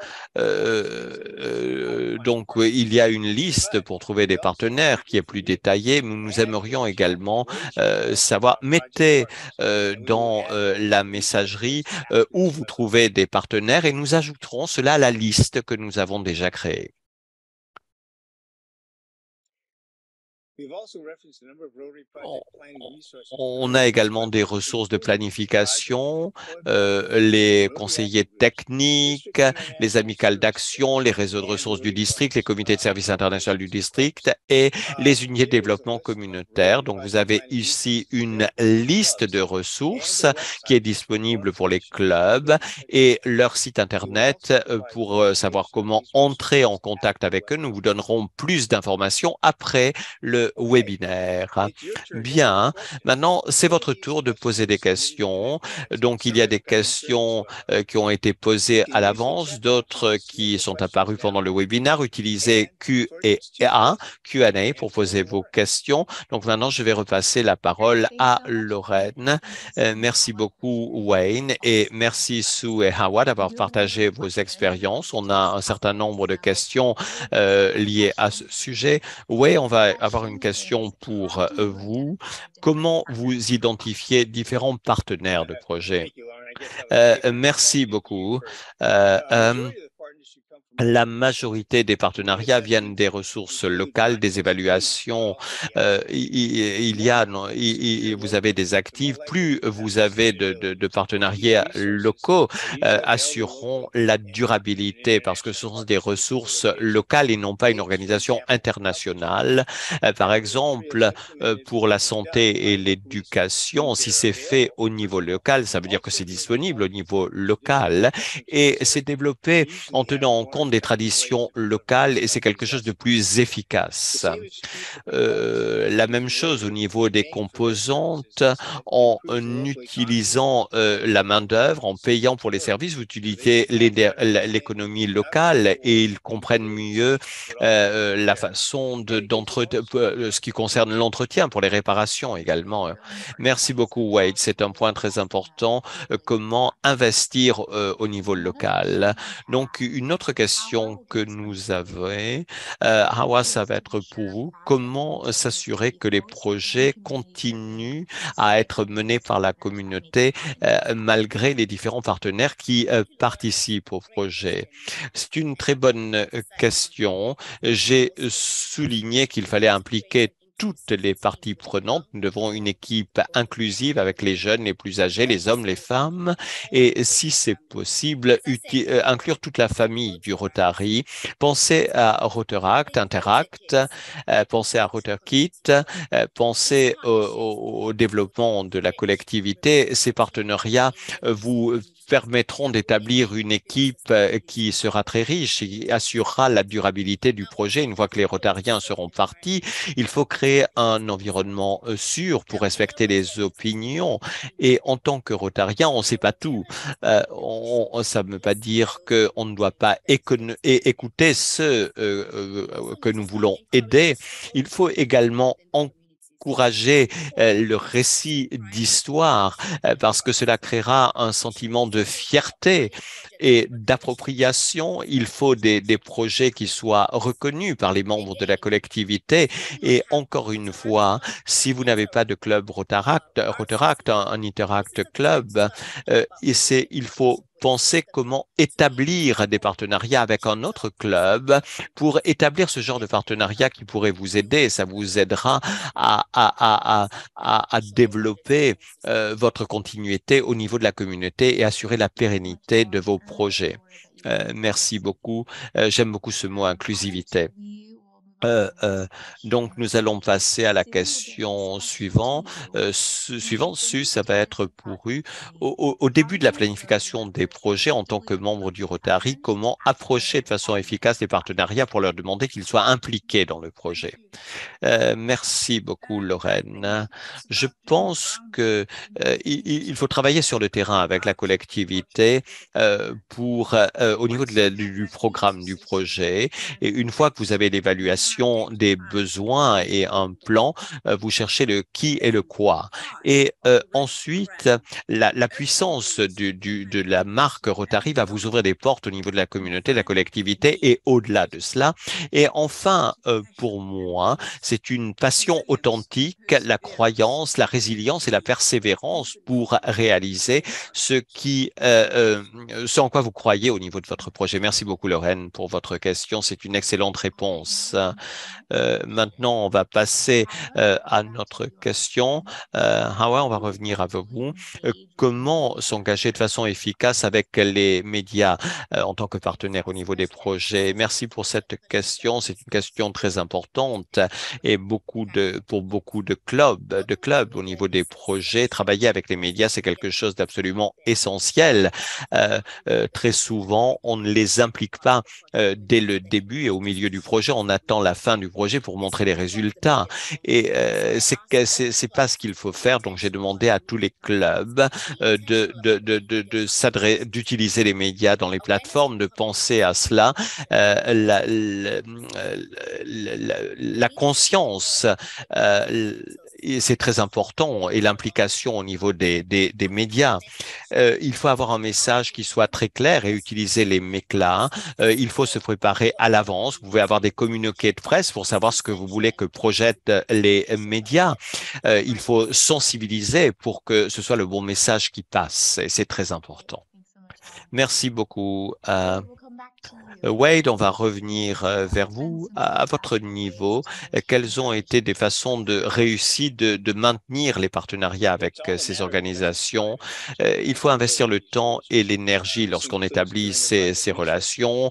Donc, il y a une liste pour trouver des partenaires qui est plus détaillée. Nous aimerions également savoir, mettez dans la messagerie où vous trouvez des partenaires et nous ajouterons cela à la liste que nous avons déjà créée. On on a également des ressources de planification, les conseillers techniques, les amicales d'action, les réseaux de ressources du district, les comités de services internationaux du district et les unités de développement communautaire. Donc, vous avez ici une liste de ressources qui est disponible pour les clubs et leur site Internet pour savoir comment entrer en contact avec eux. Nous vous donnerons plus d'informations après le webinaire. Bien, maintenant, c'est votre tour de poser des questions. Donc, il y a des questions qui ont été posées à l'avance, d'autres qui sont apparues pendant le webinaire. Utilisez Q&A pour poser vos questions. Donc, maintenant, je vais repasser la parole à Lorraine. Merci beaucoup, Wayne, et merci Sue et Howard d'avoir partagé vos expériences. On a un certain nombre de questions liées à ce sujet. Oui, on va avoir une question pour vous. Comment vous identifiez différents partenaires de projet? Merci beaucoup. La majorité des partenariats viennent des ressources locales, des évaluations. Il y a, non, vous avez des actifs. Plus vous avez de partenariats locaux, assureront la durabilité parce que ce sont des ressources locales et non pas une organisation internationale. Par exemple, pour la santé et l'éducation, si c'est fait au niveau local, ça veut dire que c'est disponible au niveau local et c'est développé en tenant en compte des traditions locales et c'est quelque chose de plus efficace. La même chose au niveau des composantes, en utilisant la main-d'œuvre, en payant pour les services, vous utilisez l'économie locale et ils comprennent mieux la façon ce qui concerne l'entretien pour les réparations également. Merci beaucoup, Wade. C'est un point très important. Comment investir au niveau local? Donc, une autre question que nous avons, Hawa, ça va être pour vous. Comment s'assurer que les projets continuent à être menés par la communauté malgré les différents partenaires qui participent au projet? C'est une très bonne question. J'ai souligné qu'il fallait impliquer toutes les parties prenantes. Nous devons une équipe inclusive avec les jeunes, les plus âgés, les hommes, les femmes, et si c'est possible, inclure toute la famille du Rotary. Pensez à Rotaract, Interact, pensez à RotarKit, pensez au développement de la collectivité. Ces partenariats vous permettront d'établir une équipe qui sera très riche et assurera la durabilité du projet. Une fois que les Rotariens seront partis, il faut créer un environnement sûr pour respecter les opinions. Et en tant que Rotarien, on ne sait pas tout. Ça ne veut pas dire qu'on ne doit pas écouter ceux que nous voulons aider. Il faut également encourager le récit d'histoire parce que cela créera un sentiment de fierté et d'appropriation. Il faut des projets qui soient reconnus par les membres de la collectivité. Et encore une fois, si vous n'avez pas de club Rotaract, un Interact Club, il faut penser comment établir des partenariats avec un autre club pour établir ce genre de partenariat qui pourrait vous aider. Ça vous aidera à développer votre continuité au niveau de la communauté et assurer la pérennité de vos projets. Merci beaucoup. J'aime beaucoup ce mot inclusivité. Euh, euh, donc, nous allons passer à la question suivante. Ça va être pour U. Au début de la planification des projets, en tant que membre du Rotary, comment approcher de façon efficace les partenariats pour leur demander qu'ils soient impliqués dans le projet? Merci beaucoup, Lorraine. Je pense que il faut travailler sur le terrain avec la collectivité au niveau du programme du projet. Et une fois que vous avez l'évaluation des besoins et un plan, vous cherchez le qui et le quoi. Et ensuite, la puissance de la marque Rotary va vous ouvrir des portes au niveau de la communauté, de la collectivité et au-delà de cela. Et enfin, pour moi, c'est une passion authentique, la croyance, la résilience et la persévérance pour réaliser ce en quoi vous croyez au niveau de votre projet. Merci beaucoup, Lorraine, pour votre question. C'est une excellente réponse. Maintenant, on va passer à notre question. Hawa, on va revenir avec vous. Comment s'engager de façon efficace avec les médias en tant que partenaire au niveau des projets? Merci pour cette question. C'est une question très importante et pour beaucoup de clubs au niveau des projets, travailler avec les médias, c'est quelque chose d'absolument essentiel. Très souvent, on ne les implique pas dès le début et au milieu du projet. On attend la fin du projet pour montrer les résultats. Et c'est pas ce qu'il faut faire. Donc, j'ai demandé à tous les clubs d'utiliser les médias dans les plateformes, de penser à cela. La conscience, c'est très important, et l'implication au niveau des médias. Il faut avoir un message qui soit très clair et utiliser les méclats. Il faut se préparer à l'avance. Vous pouvez avoir des communiqués de presse pour savoir ce que vous voulez que projettent les médias. Il faut sensibiliser pour que ce soit le bon message qui passe, et c'est très important. Merci beaucoup. Wade, on va revenir vers vous. À votre niveau, quelles ont été des façons de réussir de maintenir les partenariats avec ces organisations? Il faut investir le temps et l'énergie lorsqu'on établit ces relations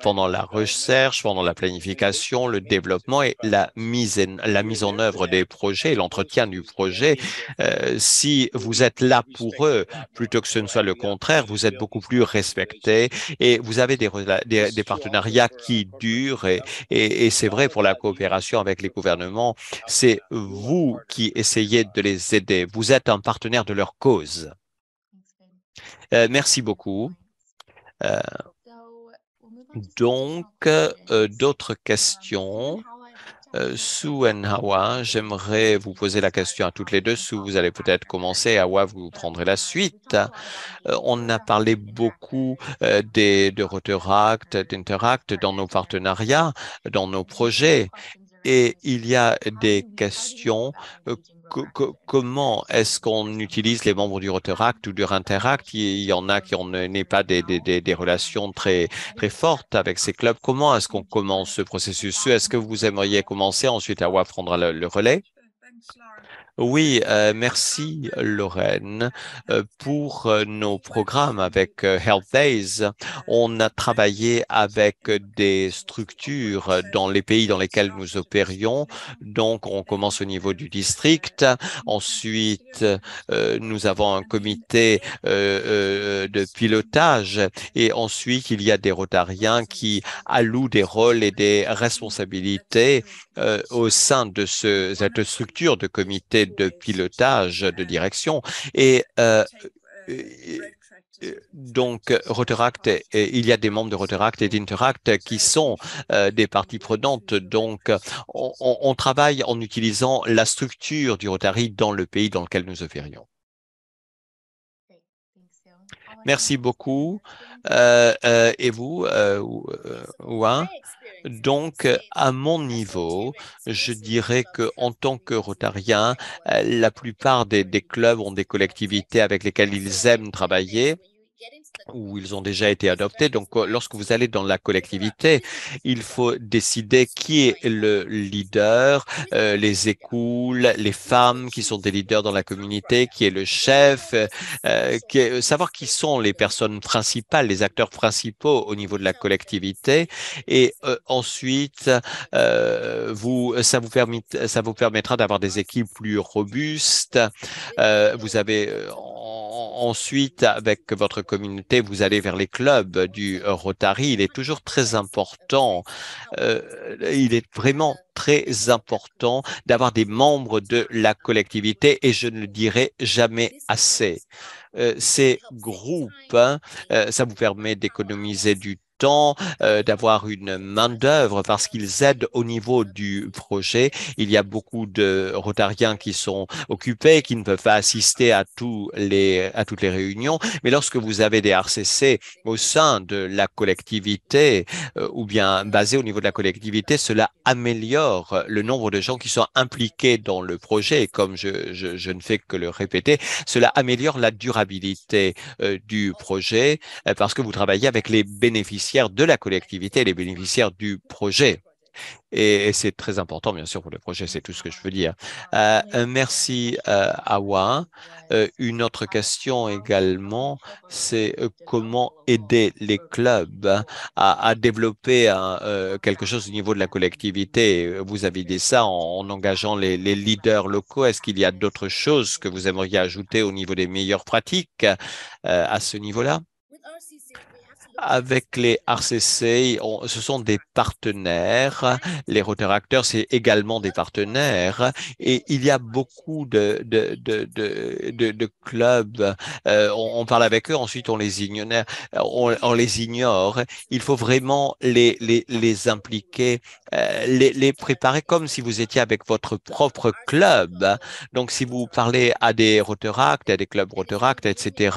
pendant la recherche, pendant la planification, le développement et la mise en œuvre des projets, l'entretien du projet. Si vous êtes là pour eux, plutôt que ce ne soit le contraire, vous êtes beaucoup plus respecté et vous avez des partenariats qui durent et c'est vrai pour la coopération avec les gouvernements. C'est vous qui essayez de les aider. Vous êtes un partenaire de leur cause. Merci beaucoup. Donc, d'autres questions? Sue et Hawa, j'aimerais vous poser la question à toutes les deux. Sue, vous allez peut-être commencer. Hawa, vous prendrez la suite. On a parlé beaucoup de Rotaract, d'Interact dans nos partenariats, dans nos projets. Et il y a des questions. Comment est-ce qu'on utilise les membres du Rotaract ou du Interact? Il y en a qui n'ont pas des relations très fortes avec ces clubs. Comment est-ce qu'on commence ce processus? Est-ce que vous aimeriez commencer? Ensuite, Awa prendra le relais. Oui, merci Lorraine. Pour nos programmes avec Health Days, on a travaillé avec des structures dans les pays dans lesquels nous opérions. Donc, on commence au niveau du district. Ensuite, nous avons un comité de pilotage et ensuite, il y a des Rotariens qui allouent des rôles et des responsabilités au sein de cette structure de comité de pilotage, de direction. Et donc, Rotaract, il y a des membres de Rotaract et d'Interact qui sont des parties prenantes. Donc, on travaille en utilisant la structure du Rotary dans le pays dans lequel nous opérions. Merci beaucoup. Et vous, Ouin? Donc, à mon niveau, je dirais que en tant que Rotarien, la plupart des clubs ont des collectivités avec lesquelles ils aiment travailler où ils ont déjà été adoptés. Donc, lorsque vous allez dans la collectivité, il faut décider qui est le leader, les écoules, les femmes qui sont des leaders dans la communauté, qui est le chef, savoir qui sont les personnes principales, les acteurs principaux au niveau de la collectivité. Et ensuite, ça vous permettra d'avoir des équipes plus robustes. Vous avez ensuite, avec votre communauté, vous allez vers les clubs du Rotary. Il est toujours très important, il est vraiment très important d'avoir des membres de la collectivité et je ne le dirai jamais assez. Ces groupes, ça vous permet d'économiser du temps, d'avoir une main-d'œuvre parce qu'ils aident au niveau du projet. Il y a beaucoup de Rotariens qui sont occupés, qui ne peuvent pas assister à toutes les réunions. Mais lorsque vous avez des RCC au sein de la collectivité ou bien basés au niveau de la collectivité, cela améliore le nombre de gens qui sont impliqués dans le projet. Et comme je ne fais que le répéter, cela améliore la durabilité du projet parce que vous travaillez avec les bénéficiaires de la collectivité et les bénéficiaires du projet. Et c'est très important, bien sûr, pour le projet, c'est tout ce que je veux dire. Merci, Awa. Une autre question également, c'est comment aider les clubs hein, à développer quelque chose au niveau de la collectivité. Vous avez dit ça en engageant les leaders locaux. Est-ce qu'il y a d'autres choses que vous aimeriez ajouter au niveau des meilleures pratiques à ce niveau-là? Avec les RCC, ce sont des partenaires. Les Rotaractors, c'est également des partenaires. Et il y a beaucoup de clubs. On parle avec eux, ensuite on les ignore. On les ignore. Il faut vraiment les impliquer, les préparer comme si vous étiez avec votre propre club. Donc, si vous parlez à des Rotaract, à des clubs Rotaract, etc.,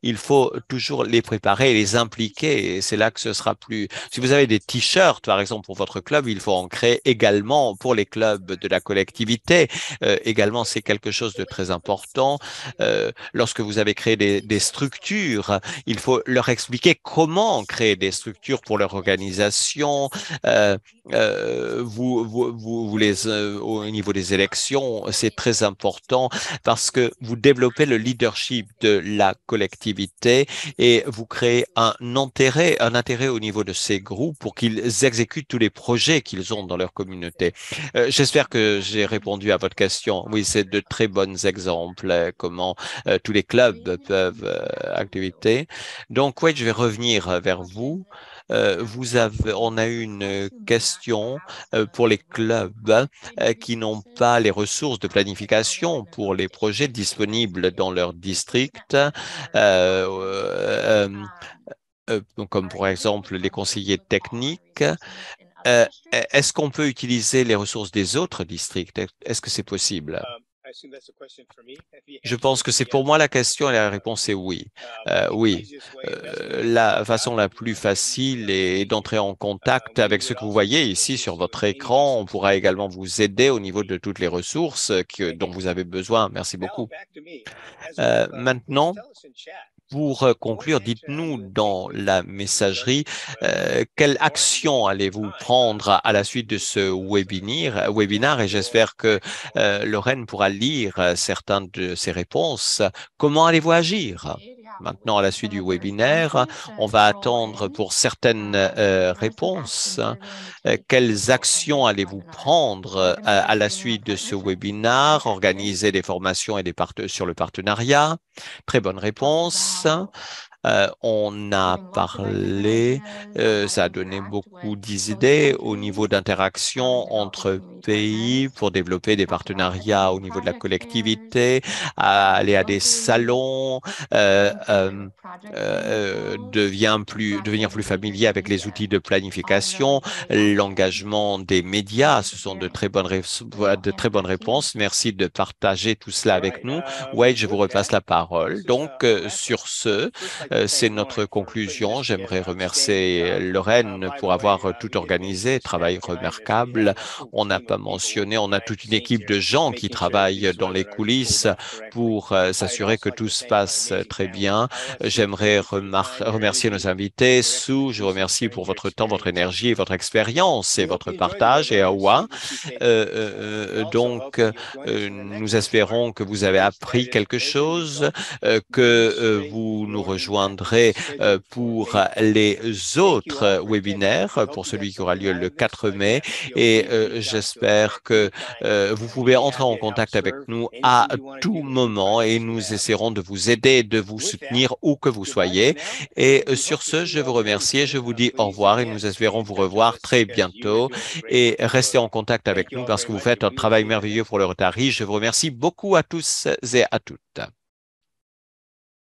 il faut toujours les préparer et les impliquer. Et c'est là que ce sera plus. Si vous avez des t-shirts, par exemple, pour votre club, il faut en créer également pour les clubs de la collectivité. Également, c'est quelque chose de très important. Lorsque vous avez créé des structures, il faut leur expliquer comment créer des structures pour leur organisation. Euh, au niveau des élections, c'est très important parce que vous développez le leadership de la collectivité et vous créez un intérêt au niveau de ces groupes pour qu'ils exécutent tous les projets qu'ils ont dans leur communauté. J'espère que j'ai répondu à votre question. Oui, c'est de très bons exemples, comment tous les clubs peuvent activiter. Donc, oui, je vais revenir vers vous. On a eu une question pour les clubs qui n'ont pas les ressources de planification pour les projets disponibles dans leur district, donc comme par exemple les conseillers techniques. Est-ce qu'on peut utiliser les ressources des autres districts? Est-ce que c'est possible? Je pense que c'est pour moi la question et la réponse est oui. Oui. La façon la plus facile est d'entrer en contact avec ce que vous voyez ici sur votre écran. On pourra également vous aider au niveau de toutes les ressources dont vous avez besoin. Merci beaucoup. Maintenant, pour conclure, dites-nous dans la messagerie, quelle action allez-vous prendre à la suite de ce webinaire et j'espère que Lorraine pourra lire certains de ces réponses. Comment allez-vous agir? Maintenant, à la suite du webinaire, on va attendre pour certaines réponses. Quelles actions allez-vous prendre à la suite de ce webinaire? Organiser des formations et sur le partenariat? Très bonne réponse. On a parlé, ça a donné beaucoup d'idées au niveau d'interaction entre pays pour développer des partenariats au niveau de la collectivité, aller à des salons, devenir plus familier avec les outils de planification, l'engagement des médias. Ce sont de très bonnes réponses. Merci de partager tout cela avec nous. Wade, je vous repasse la parole. Donc, sur ce, c'est notre conclusion. J'aimerais remercier Lorraine pour avoir tout organisé, travail remarquable. On n'a pas mentionné, on a toute une équipe de gens qui travaillent dans les coulisses pour s'assurer que tout se passe très bien. J'aimerais remercier nos invités. Sue, je vous remercie pour votre temps, votre énergie et votre expérience et votre partage. Et Awa, nous espérons que vous avez appris quelque chose, que vous nous rejoindrez pour les autres webinaires, pour celui qui aura lieu le 4 mai. Et j'espère que vous pouvez entrer en contact avec nous à tout moment et nous essaierons de vous aider, de vous soutenir où que vous soyez. Et sur ce, je vous remercie et je vous dis au revoir et nous espérons vous revoir très bientôt et restez en contact avec nous parce que vous faites un travail merveilleux pour le Rotary. Je vous remercie beaucoup à tous et à toutes.